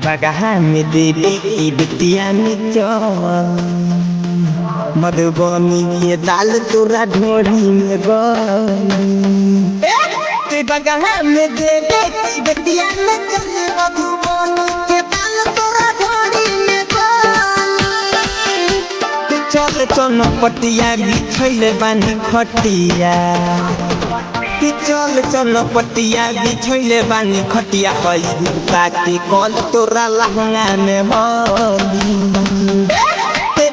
Pagahami di bitian cho Madhubani के दाल तोरा ढोरी में गई पगहमी दे बतिया में चले मधुबनी के दाल तोरा ढोरी में गई चल चल पटिया बिछैले बानी खटिया चल चल पटिया बिछैले बानी खटिया ताकि कल तोरा लहंगा में भली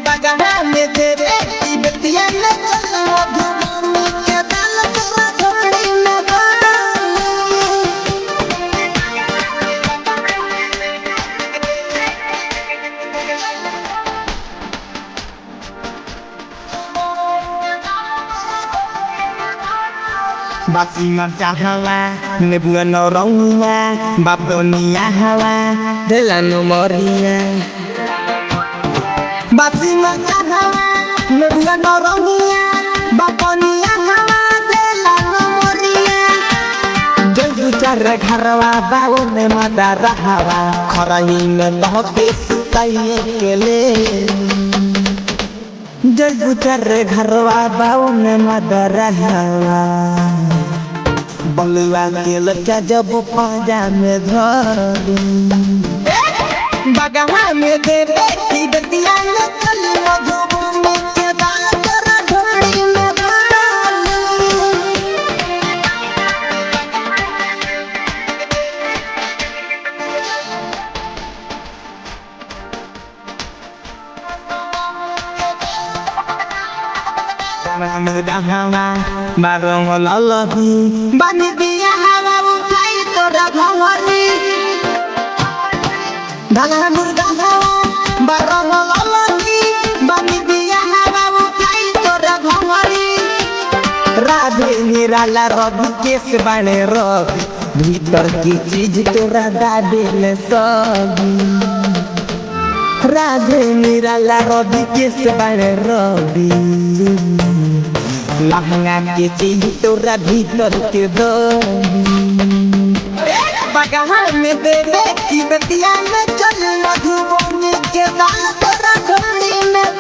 बगहमी दे बतिया में चले मधुबनी के दाल तोरा ढोरी में Basi hawa nebulan orangnya babonia hawa delano moria Basi hawa nebulan orangnya babonia hawa delano moria Janju cara gharwa baune madara hawa kharahi mein bahke sutai kele Janju cara gharwa baune madara hawa बलुआ के लड़का जब पाजा में धरी बगहमी दे बतिया में चले मधुबनी के दाल तोरा ढोरी में barong lolohi bani biya hawa utai toda bhawari dana murga hawa barong lolohi bani biya hawa utai toda bhawari Radhe निराला रवि केस बने रवि भीतर की चीज तोरा दादे ले सगी राधे निराला रवि केस बने रवि लहंगा के चीज तोरा भीतर के दो बगहमी दे बतिया में चले मधुबनी के दाल तोरा ढोरी में